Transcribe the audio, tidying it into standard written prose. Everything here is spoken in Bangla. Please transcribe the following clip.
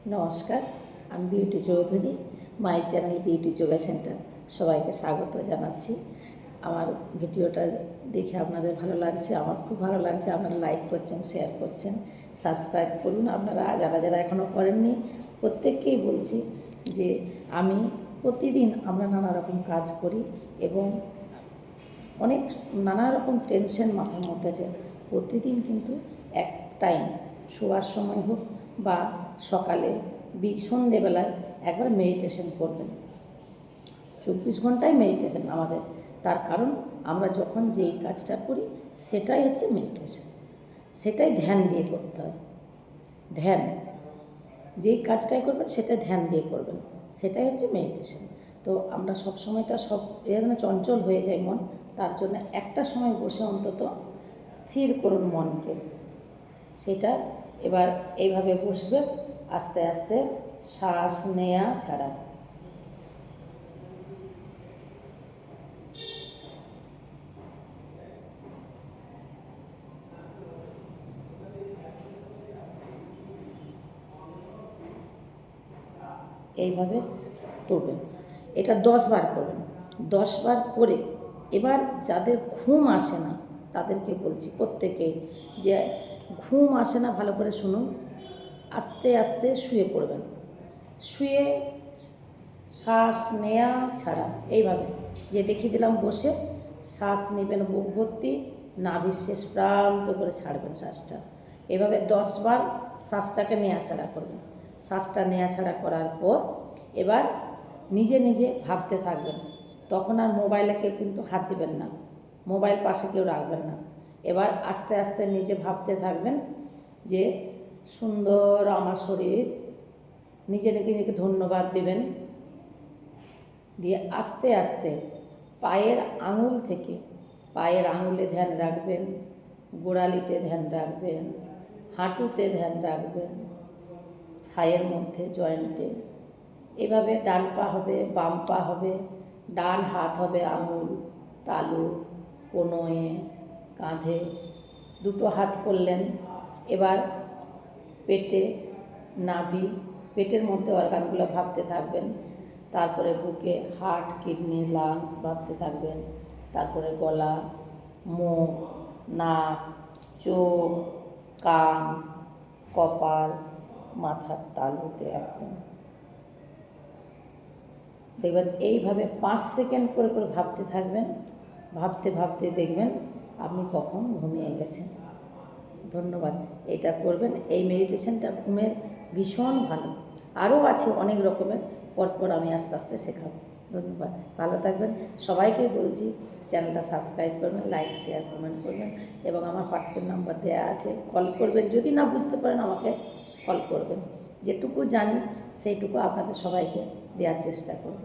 নমস্কার, আমি beauty Chowdhury, my channel beauty yoga centre. সবাইকে স্বাগত জানাচ্ছি। আমার ভিডিওটা দেখে আপনাদের ভালো লাগছে, আমার খুব ভালো লাগছে। আপনারা লাইক করছেন, শেয়ার করছেন, সাবস্ক্রাইব করুন। আপনারা যারা যারা এখনও করেননি প্রত্যেককেই বলছি যে আমি প্রতিদিন আমরা নানা রকম কাজ করি এবং অনেক নানা রকম টেনশন মাথার মধ্যে আছে। প্রতিদিন কিন্তু এক টাইম শোয়ার সময় হোক বা সকালে সন্ধেবেলায় একবার মেডিটেশন করবেন। 24 ঘন্টায় মেডিটেশন আমাদের। তার কারণ আমরা যখন যেই কাজটা করি সেটাই হচ্ছে মেডিটেশন, সেটাই ধ্যান দিয়ে করতে হয়। ধ্যান, যেই কাজটাই করবেন সেটা ধ্যান দিয়ে করবেন, সেটাই হচ্ছে মেডিটেশন। তো আমরা সব সময় তো সব এখানে চঞ্চল হয়ে যায় মন, তার জন্য একটা সময় বসে অন্তত স্থির করুন মনকে। সেটা এবার এইভাবে বসবে, আস্তে আস্তে শ্বাস নেয়া ছাড়া। এইভাবে করবেন, এটা 10 বার করবেন। 10 বার করে এবার যাদের ঘুম আসে না তাদেরকে বলছি প্রত্যেকেই যে ঘুম আসে না, ভালো করে শুনুন। আস্তে আস্তে শুয়ে পড়বেন, শুয়ে শ্বাস নেয়া ছাড়া এইভাবে যে দেখিয়ে দিলাম, বসে শ্বাস নেবেন বুক ভর্তি, নাভির শেষ প্রান্ত করে ছাড়বেন শ্বাসটা। এভাবে 10 বার শ্বাসটাকে নেয়া ছাড়া করবেন। শ্বাসটা নেয়া ছাড়া করার পর এবার নিজে নিজে ভাবতে থাকবেন। তখন আর মোবাইলে কেউ কিন্তু হাত দিবেন না, মোবাইল পাশে কেউ রাখবেন না। এবার আস্তে আস্তে নিজে ভাবতে থাকবেন যে সুন্দর আমার শরীর, নিজেকে নিজেকে ধন্যবাদ দিবেন। দিয়ে আস্তে আস্তে পায়ের আঙুল থেকে, পায়ের আঙুলে ধ্যান রাখবেন, গোড়ালিতে ধ্যান রাখবেন, হাঁটুতে ধ্যান রাখবেন, থাইয়ের মধ্যে জয়েন্টে। এভাবে ডান পা হবে, বাম পা হবে, ডান হাত হবে আঙুল, তালু, কোনোয়ে, কাঁধে, দুটো হাত করলেন। এবার পেটে, নাভি, পেটের মধ্যে অর্গানগুলো ভাবতে থাকবেন। তারপরে বুকে হার্ট, কিডনি, লাংস ভাবতে থাকবেন। তারপরে গলা, মুখ, নাক, চোখ, কান, কপাল, মাথার তালুতে একদম দেখবেন। এইভাবে 5 সেকেন্ড করে করে ভাবতে থাকবেন। ভাবতে ভাবতে দেখবেন আপনি কখন ঘুমিয়ে গেছেন। ধন্যবাদ। এটা করবেন, এই মেডিটেশনটা ঘুমের ভীষণ ভালো। আরও আছে অনেক রকমের, পরপর আমি আস্তে আস্তে শেখাবো। ধন্যবাদ, ভালো থাকবেন। সবাইকে বলছি চ্যানেলটা সাবস্ক্রাইব করবেন, লাইক, শেয়ার, কমেন্ট করবেন এবং আমার হোয়াটসঅ্যাপ নাম্বার দেওয়া আছে, কল করবেন। যদি না বুঝতে পারেন আমাকে কল করবেন। যেটুকু জানি সেইটুকু আপনাদের সবাইকে দেওয়ার চেষ্টা করব।